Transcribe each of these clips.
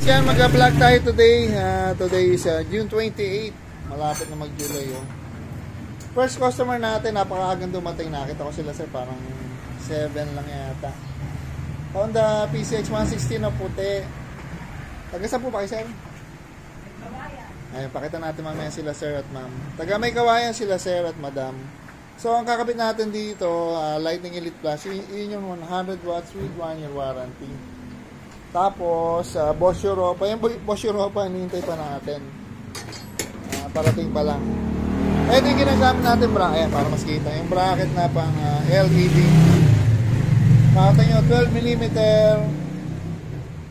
yan, mag-vlog tayo today. Today is June 28. Malapit na mag-July. Oh. First customer natin, napakaagang dumating. Nakita ko sila sir, parang 7 lang yata. Honda PCX 160 na puti. Taga saan po pa kayo sir? Ayun, pakita natin mamaya sila sir at ma'am. Taga may kawayan sila sir at madam. So ang kakabit natin dito, Lightning Elite Plus, yun yung 100 watts with 1 year warranty. Tapos, Bosch Europa. Yung Bosch Europa, hinihintay pa natin. Parating pa lang. Ito yung ginagamit natin bracket, para mas kita. Yung bracket na pang LED. Makita nyo, 12mm.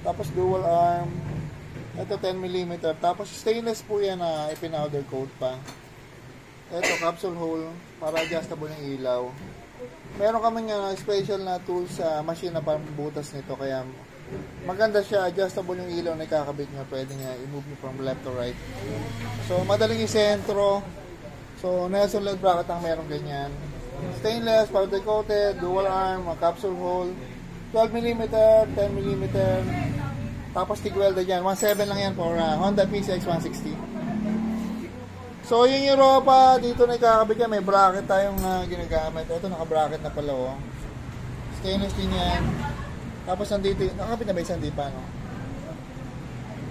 Tapos dual arm. Ito 10mm. Tapos stainless po yan na ipinowder coat pa. Ito, capsule hole para adjustable yung ilaw. Meron kami nga special na tools sa machine na pambutas nito. Kaya maganda siya, adjustable yung ilaw na ikakabit nyo. Pwede nga i-move nyo from left to right. So, madaling isentro. So, Nelson LED bracket ang meron ganyan. Stainless, powder coated, dual arm, capsule hole. 12mm, 10mm. Tapos tig-welder dyan. 1.7 lang yan for Honda PCX 160. So, yung Europa, dito na ikakabit yan. May bracket tayong ginagamit. Ito, naka-bracket na pala, oh. Stainless din yan. Tapos, nandito, nakakabit na ba isang di pa, no?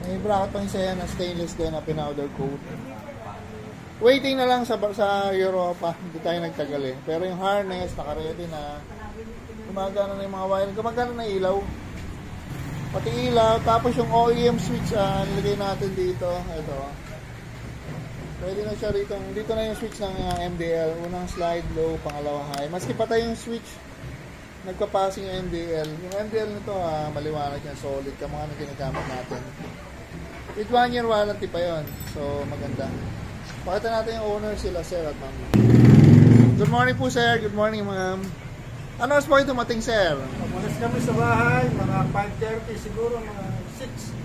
May bracket pang isa yan na stainless din na pinowder coat. Waiting na lang sa Europa. Hindi tayo nagtagal eh. Pero yung harness, naka-ready na. Gumagana na yung mga wire. Gumagana na ilaw. Pati ilaw. Tapos yung OEM switch, nilagay natin dito. Ito. Pwede na siya rito. Dito na yung switch ng MDL. Unang slide, low, pangalawa high. Maski patay yung switch, nagpapassing yung MDL. Yung MDL nito, maliwanag yan, solid. Kamukha na ginagamit natin. With 1 year warranty pa yon. So, maganda. Pakita natin yung owner sila, sir at ma'am. Good morning po, sir. Good morning, ma'am. Ano oras po kayo dumating, sir? Pagmalas kami sa bahay, mga 5:30 siguro, mga 6.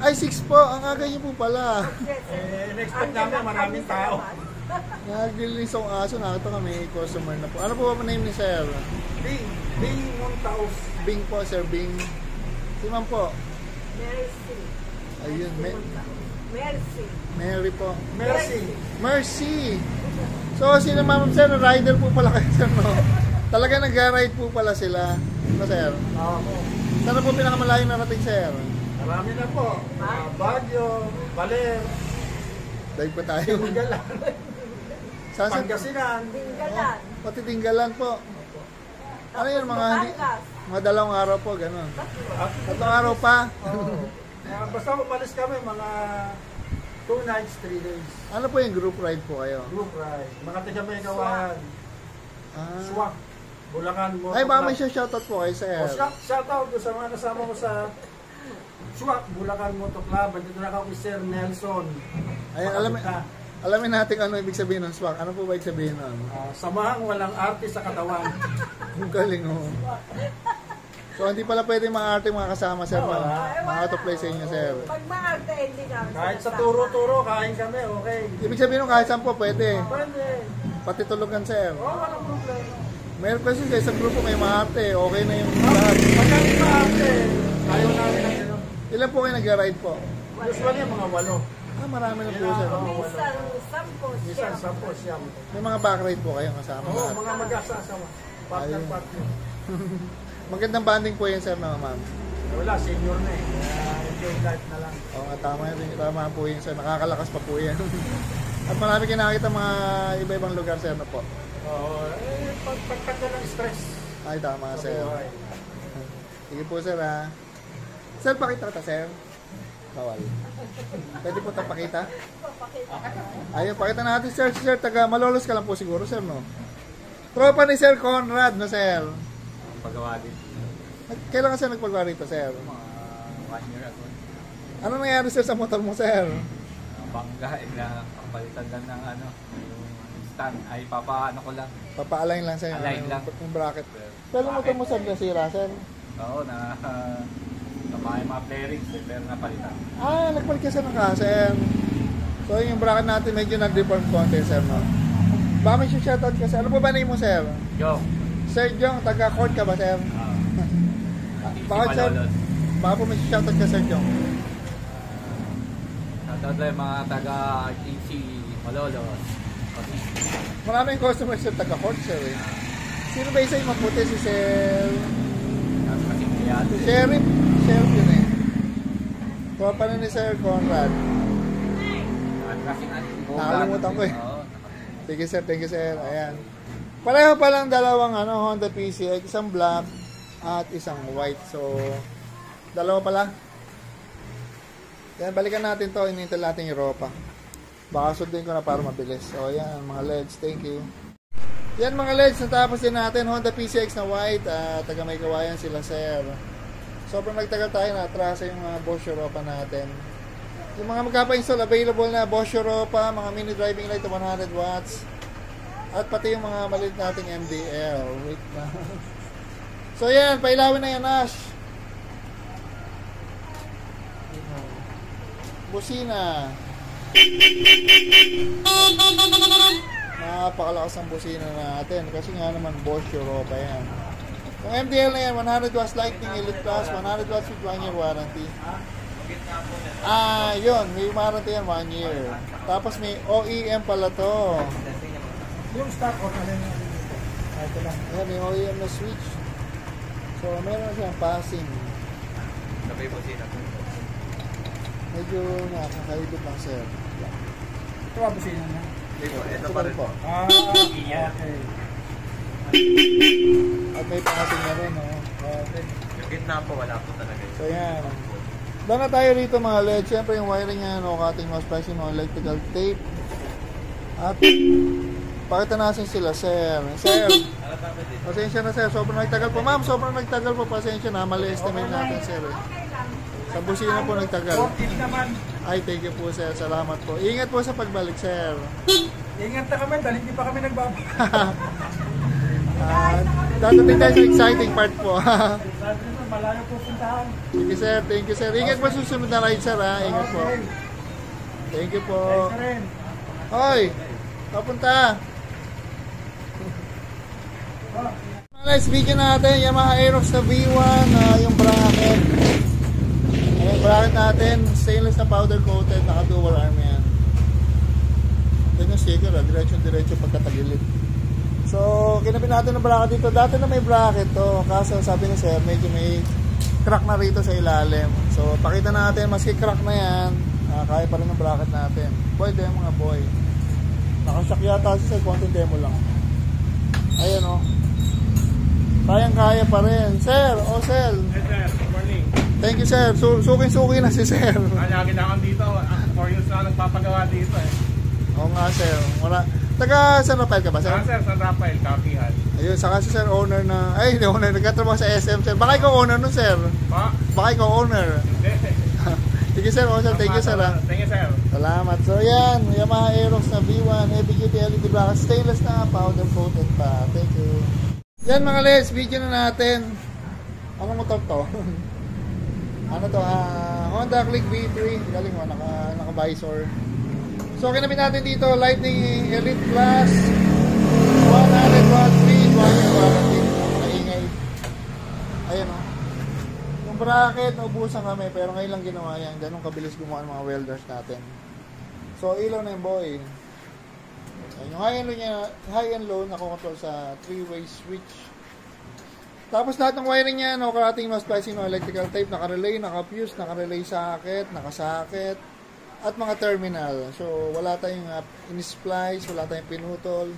Ay, 6 po. Ang aga niyo po pala. In-expect namin maraming tao. Naglilis ang aso. Nakita kami customer na po. Ano po ba name ni sir? Bing Montaus. Bing po, sir. Bing. Si ma'am po. Mercy. Ayun. Mercy. Mary po. Mercy. So, sino ma'am, sir? Rider po pala kayo, sir, no? Talaga nag-ride po pala sila. Ano, sir? Oo. Saan na po pinakamalayo narating, sir? Marami na po. Baguio, Baler, Dahil pa tayo. Tinggalan, Saan? Pangasinan. Tinggalan. Pati Tinggalan po. Ano yun, mga dalawang araw po, gano'n. Tatlong araw pa. Basta umalis kami, mga 2 nights, 3 days. Ano po yung group ride po kayo? Group ride. Mga taga may gawahan. Swak. Bulacan mo. Ay, baka may shoutout po kayo, sir. Shoutout sa mga kasama ko sa Swak, Bulacan Moto Club. Andito na ako kay Sir Nelson. Ay, alamin natin ano ibig sabihin ng swak. Ano po ba ibig sabihin nun? Samahang walang arte sa katawan. Ang galing, oh. So, hindi pala pwede mga arte mga kasama, sir. Mga auto-play sa inyo, sir. Pag maarte, hindi kami. Kahit sa turo-turo, kain kami, okay. Ibig sabihin kahit saan po pwede. Pwede. Pati tulugan, sir. Walang problema. Meron kasi sa isang grupo may mga arte. Okay na yung lahat. Pagkali pa arte, ayaw namin na gano'n. Ilan po kayo nag-ride po? Usually, mga 8. Marami na po, sir. Minsan, 10 Minsan, siya. 10 siya. May mga backride po kayong kasama. Oo, mga mag-asasawa. Partner. Magandang banding po yan, sir, na ma'am. Wala, senior na eh. Enjoy life na lang. Oo nga, tama po yun, sir. Nakakalakas pa po yan. At marami kinakita mga iba-ibang lugar, sir, na po. Oo, pagkakta ng stress. Ay, tama, sir. buhay. Sige po, sir, ha. Sir, pakita ka, sir. Bawal. Pwede po ito pakita? Ayun, pakita natin, sir. Sir, taga Malolos ka lang po siguro, sir, no? Tropa ni Sir Conrad, no, sir? Pagawa din. Kailan ka, sir, nagpagawa rito, sir? Mga 1 year ago. Ano nangyari, sir, sa motor mo, sir? Bangga, na kapalitan lang ng ano, yung stand. Ay, papaano ko lang. Papa-align lang, sir. Align lang. Yung bracket. Pero yung motor mo, sir, nasira, sir? Oo, may mga bearings eh, pero napalitan. Nagpalit ka, sir, ng kasen. So, yung bracket natin medyo nag-deform konti, sir, no? Baka may shoutout ka, sir. Ano po ba name mo, sir? Yo! Sir Jong, taga-court ka ba, sir? Bakit, sir? Baka po may shoutout ka, Sir Jong. Shoutout lang yung mga taga AC Malolos. Maraming customers yung taga-Fort, sir eh. Sino ba isa yung maputi? Si Sir... Kasi kayate. Sheriff. Sheriff yun eh. Tropa na ni Sir Conrad. Kasi Nakalimutan ko eh. Thank you, sir. Thank you, sir. Ayan. Pareho pa lang dalawang Honda PCX. Isang black at isang white. So, dalawa pala. Yan, balikan natin to. Inintal natin yung ropa. Baka sundin ko na para mabilis. So, ayan, mga LEDs. Thank you. Yan, mga LEDs. Natapos din natin. Honda PCX na white. Taga may kawayan sila, sir. Sobrang nagtagal tayo na atrasa yung Bosch Europa natin. Yung mga magkapa-install, available na Bosch Europa, mga mini driving light to 100 watts. At pati yung mga maliit nating MDL. Wait na. So yan, pailawin na yan, Ash. Busina. Napakalakas ang busina natin. Kasi nga naman Bosch Europa yan. Yung MDL na yan, 100 watts Lightning Elite Plus, 100 watts with 1 year warranty. Yun, may warranty yan 1 year. Tapos may OEM pala to. Yung stock or ano yung ito lang. Ayan, may OEM na switch. So, meron siyang passing. Sabay po sila. Medyo nakakaibig lang, sir. Ito ba busina niya? Ito pa rin po. Okay. At may passing na rin, no? Okay. Yung gitna po, wala po talaga. So, yan. Doon na tayo rito, mga LED. Siyempre, yung wiring niya, no, cutting mouse pricing, no, electrical tape. At, pakita natin sila, sir. Sir, pasensya na, sir. Sobrang nagtagal po. Ma'am, sobrang nagtagal po. Pasensya na. Mali estimate natin, sir. Sa busina po nagtagal. 14 naman. Ay, thank you po, sir. Salamat po. Ingat po sa pagbalik, sir. Ingat na kami dahil hindi pa kami nagbabalik. Dadating tayo sa exciting part po. Sabi nito, malayo po puntahan. Thank you, sir. Thank you, sir. Ingat po susunod na ride, sir, ha? Ingat po. Thank you po. Thanks rin. Hoy! Papunta! Next video natin, Yamaha Aerox na V1, yung bracket. Yung bracket natin, stainless na powder coated, naka dual arm yan. Yan yung sticker, diretso pagkatagilid. So, kinabit natin ng bracket dito. Dati na may bracket to, kaso sabi ni sir, medyo may crack na rito sa ilalim. So, pakita natin, maski crack na yan, kaya pa rin ng bracket natin. Boy, yung mga boy. Nakashock yata si sir, konting demo lang. Ayan o. Kayang-kaya pa rin. Sir, sir. Hey sir, good morning. Thank you, sir. Suking-suki na si sir. Lagi na akong dito. 4 years na nagpapagawa dito eh. Oo nga, sir. Taga San Rafael ka ba, sir? Sir, San Rafael, Kapihan. Ayun, saka si sir owner na... Ay, hindi owner. Nagkatrabaho sa SM, sir. Baka ikaw owner nun, sir. Baka ikaw owner. Thank you, sir. Sir. Thank you, sir. Thank you, sir. Salamat. So, yan. Yamaha Aerox na V1. Heavy duty LED bracket. Stainless na. Powder coated pa. Thank you. Yan, mga les. Video na natin. Anong motor to? Ano to? Honda Click V3. Galing mo. Naka-visor. So, kinabit natin dito, Lightning Elite Plus, 100 watts speed, 1 year warranty. Maingay. Ayan o. Yung bracket, naubusan kami, pero ngayon lang ginawa yan. Ganun kabilis gumawa ng mga welders natin. So, ilaw na yung boy. Ayan, yung high and low, nakokontrol sa 3-way switch. Tapos lahat ng wiring niya, karating mas splicing, electrical tape, naka-relay, naka-fuse, naka-relay socket, naka-socket, at mga terminal. So, wala tayong in-splice, wala tayong pinutol.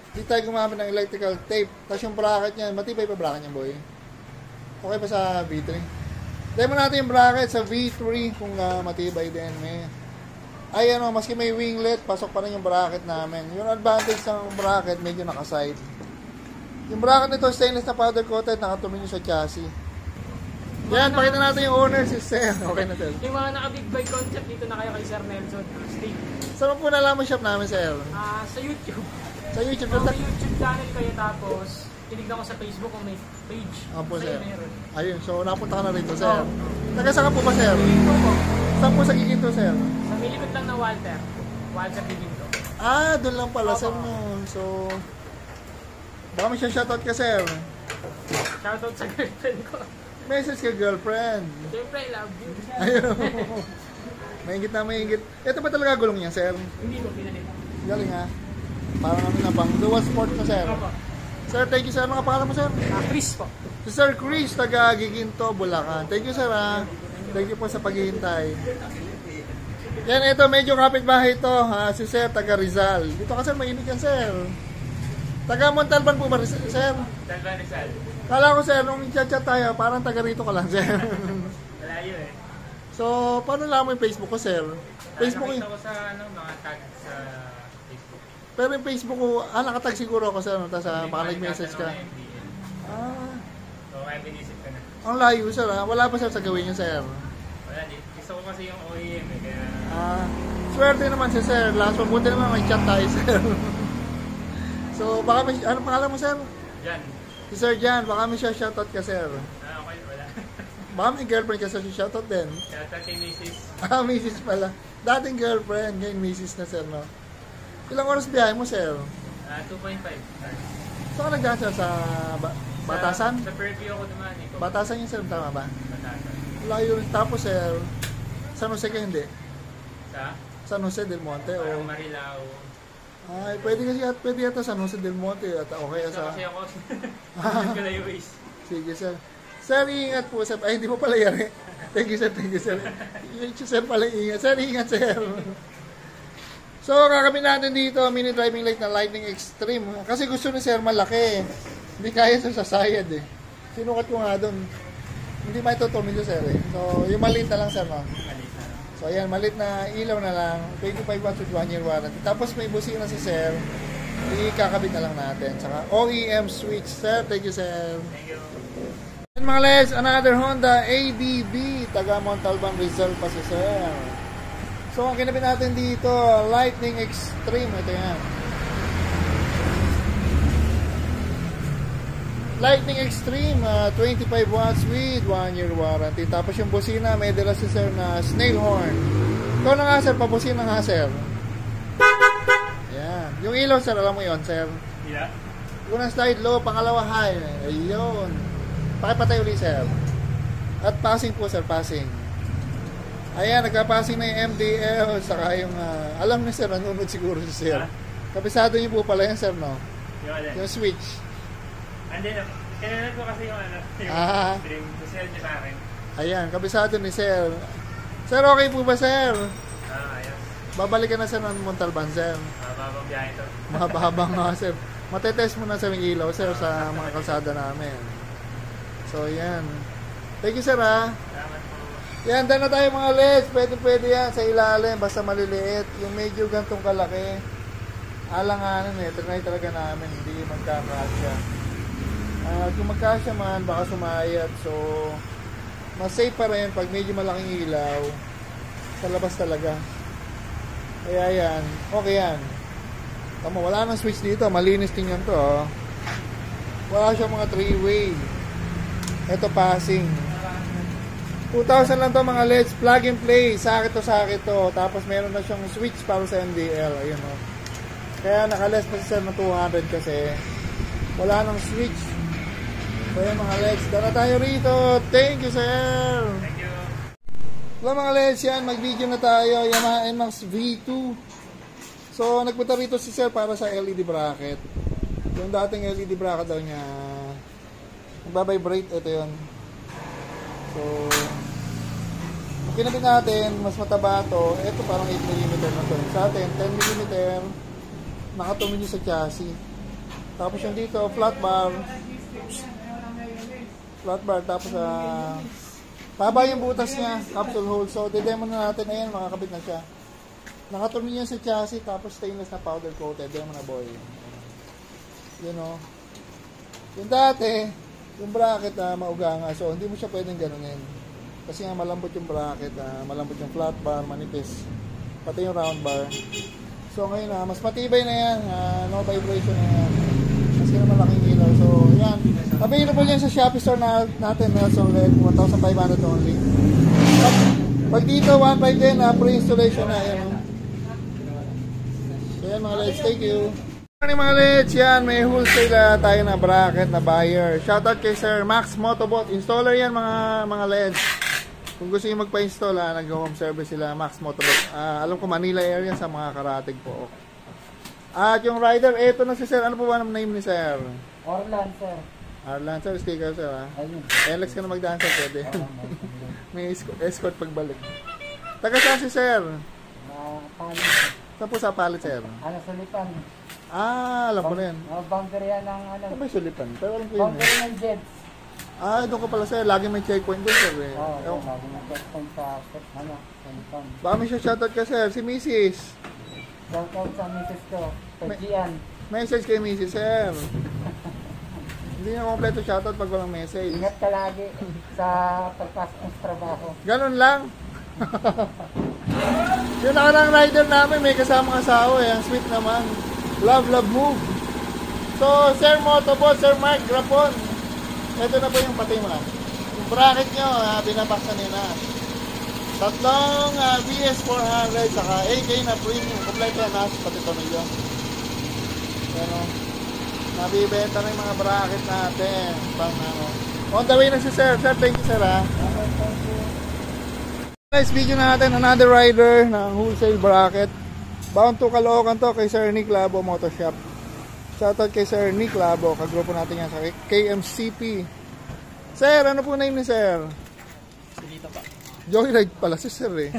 Hindi tayo gumamit ng electrical tape. Tapos yung bracket niya, matibay pa bracket niya, boy. Okay pa sa V3. Demo natin yung bracket sa V3 kung matibay din. Ay, maski may winglet, pasok pa rin yung bracket namin. Yung advantage ng bracket, medyo nakaside. Yung bracket nito, stainless na powder coated, nakatumingin sa chassis. Yan, pakita natin yung owner, si Sir. Okay na, Sir. Yung mga naka-big bike concept dito na kayo kay Sir Nelson. Stay. Saan po nalaman shop namin, Sir? Sa YouTube. Sa YouTube. Kung may YouTube channel kayo tapos tinignan ko sa Facebook kung may page. Opo, Sa'yo Sir. meron. Ayun, so napunta ka na rito, Sir. Taga saan ka po ba, Sir? Giginto po. Saan po sa Giginto, Sir? Sa milikot lang na Walter. Walter Giginto. Doon lang pala, Sir, no. So, baka may shoutout ka, Sir. Shoutout sa girlfriend ko. Message ka, girlfriend. Siyempre, I love you. Ayun. Maingit na maingit. Ito ba talaga gulong niya, sir? Hindi ko pinalit. Galing ha. Parang ano na bang dual sport na, sir. Opo. Sir, thank you, sir. Mga pangalan mo, sir? Chris po. Si Sir Chris, taga Giginto, Bulacan. Thank you, sir, ha. Thank you po sa paghihintay. Yan, ito, medyo kapitbahay ito, ha. Si Sir, taga Rizal. Dito ka, sir, mainit yan, sir. Taga Montalban po ba, sir? Dalban Rizal. Kala ko, sir, nung chat-chat tayo, parang taga rito ka lang, sir. Malayo eh. So, paano lang mo yung Facebook ko, sir? Facebook Nakita ko, ko sa mga tag sa Facebook. pero yung Facebook ko, nakatag siguro ako, sir, tapos baka nag-message ka. MDL. Ah, So, kaya binisip ka na. ang layo, sir, ha? Wala pa, sir, sa gawin niyo, sir. Wala, gusto ko kasi yung OEM eh, kaya... Swerte naman si sir. Last one, buti naman may chat tayo, sir. So, baka may, ano pangalan mo, sir? Diyan. Si Sir Jan, baka may siya shoutout ka, sir. Okay, wala. Baka may girlfriend ka, sir, si shoutout din. Kaya kay Mrs. Mrs. pala. Dating girlfriend, ngayon Mrs. na, sir, no? Ilang oras biyahe mo, sir? 2.5. Saan ka nagdaan, sir? Sa Batasan? Sa Fairview ako naman eh. Batasan yung, sir, tama ba? Batasan. Layo rin. Tapos, sir, San Jose ka hindi? Sa? San Jose del Monte, o... Parang Marilao. Ay, pwede yata San Jose del Monte, at okay sa... Kasi ako. Hindi ko na yung waste. Sige, sir. Sir, ingat po, sir. Ay, hindi mo pala yari. Thank you, sir. Thank you, sir. Sir pala, ingat. Sir, ingat, sir. So, kakabit natin dito, mini driving light na Lightning Extreme. Kasi gusto ni sir malaki. Hindi kaya sa sasayad eh. Sinukat ko nga doon. Hindi may tutumili, sir eh. So, yung maliit na lang, sir, no? So, ayan, maliit na ilaw na lang. 25 watts with 1 year warranty. Tapos may busina si sir. Ikakabit na lang natin. Saka OEM switch, sir. Thank you, sir. Thank you. And mga les, another Honda ADB, taga Montalban Rizal pa si sir. So ang kinabit natin dito, Lightning Extreme, ito yan. Lightning Extreme, 25 watts with 1 year warranty. Tapos yung busina, may dala si sir na snail horn. Ikaw na nga, sir, pabusina nga, sir. Yan. Yung ilaw, sir, alam mo yon, sir. Yeah. Unang slide low, pangalawa high. Ayun. Pakipatay ulit, sir. At passing po, sir, passing. Ayan, nagka-passing na yung MDL, saka yung, alam niyo, sir, nanonood siguro si sir. Kapisado niyo po pala yan, sir, no? Yung switch. Andi na, kinanad ko kasi yung stream. Kasi niya sa akin. Ayan, kabisado ni sir. Sir, okay po ba, sir? Ayos. Babalik ka na, sir, ng Montalban, sir. Mababang biyahe ito. Mahabang nga, sir. Matetest mo na sa mga ilaw, sir, sa mga kalsada namin. So, yan. Thank you, sir, ha? Salamat po. Yan, dyan na tayo mga LEDs. Pwede yan sa ilalim, basta maliliit. Yung medyo gantong kalaki, alanganin eh. Trinay talaga namin, hindi magkakasya. Kung magkasya man, baka sumayat. So, mas safe pa rin pag medyo malaking ilaw. Sa labas talaga. Kaya yan, okay yan. Tama, wala nang switch dito. Malinis din yan to. Oh. Wala siyang mga 3-way. Ito passing. 2,000 lang to mga LEDs. Plug and play. Sakit to. Tapos meron na siyang switch para sa MDL. Ayun o. Kaya naka-less pa siya ng 200 kasi wala nang switch. So yan mga LEDs. Dala tayo rito. Thank you, sir. Thank you. Hello mga LEDs. Yan, mag-video na tayo. Yamaha NMAX V2. So nagpunta rito si sir para sa LED bracket. Yung dating LED bracket daw niya magbabibrate. Ito yun. So kinabit natin, mas mataba to. Ito parang 8mm na to. Sa atin, 10mm. Nakatumili sa chassis. Tapos yung dito, flat bar. Tapos paba yung butas niya, capsule hole. So didemo na natin. Ayan, makakabit na siya. Nakatumili yan sa chassis. Tapos stainless na powder coated. Demo na boy. You know. Yung dati, yung bracket mauga nga. So hindi mo siya pwedeng ganunin. Kasi nga malambot yung bracket, malambot yung flat bar, manipis. Pati yung round bar. So ngayon mas matibay na yan, no vibration na yan. Kasi na malaking ilaw. So yan, available yan sa Shopee store natin, Nelson Red, 1,500 only. Pag dito, 1,500 din, pre-installation na yan. So yan mga LEDs, thank you. Morning mga LEDs, yan, may wholesale tayo na bracket na buyer. Shoutout kay Sir Max Motobot, installer yan mga LEDs. Kung gusto niyo magpa-install, nag-home service sila, Max Motovlog. Alam ko, Manila area sa mga karatig po. At yung rider, eto na si sir. Ano po ba ang name ni sir? Orlan, sir. Arlan, sir, sticker sir ha. Ayun. Alex ka na magdaan sir, pwede. May escort pagbalik. Taga saan si sir? Palit. Saan po sa palit sir? Ano, sulipan. Alam ko na yan. Boundary yan ng ano. Ano ba yung sulipan? Pero alam ko yun. Boundary ng Jets. Doon ko pala sir. Lagi may checkpoint doon sir eh. Oo, lagi ng checkpoint sa ano, sulipan. Baka may shoutout ka sir. Si Mrs. Shoutout sa misis ko. Kay Gian. Message kay Mrs. sir. Hindi na kompleto shoutout pag walang message. Ingat ka lagi sa pagpasok ng trabaho. Ganun lang. Yung nakarang rider namin may kasamang asawa eh. Ang sweet naman. Love move. So, Sir Motobot, Sir Mark Grapon. Ito na po yung patay mo na. Yung bracket nyo, binabaksan nyo na. Tatlong BS400 saka AK na premium. Kompleto yan nasa pati tonilyo. Pero, nabibenta na yung mga bracket natin. Pang ano. On the way na si Sir. Sir, thank you sir ha. Guys, video natin another rider ng wholesale bracket. Bound to Caloocan to kay Sir Nick Labo Motor Shop. Shoutout kay Sir Nick Labo, kagrupo natin yan sa KMCP. Sir, ano po name ni Sir? Dito pa. Joyride pala si Sir eh.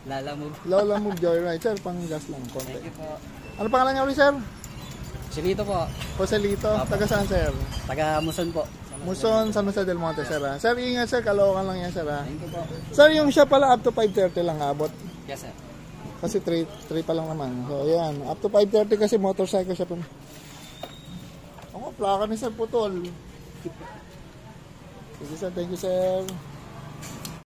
Lala Move. Lola Move Joyride. Sir, pang gas lang konti. Thank you po. Ano pangalan niya ulit Sir? Silito po. Joselito. Taga saan Sir? Taga Muson po. Muson, San Jose del Monte Sir ha? Sir, ingat Sir, Caloocan lang yan Sir ha? Thank you po. Sir, yung siya pala up to 5:30 lang abot. Yes, sir. Kasi 3 pa lang naman. So, ayan. Up to 5:30 kasi motorcycle siya. Plaka ni Sir putol. Sige Sir, thank you Sir.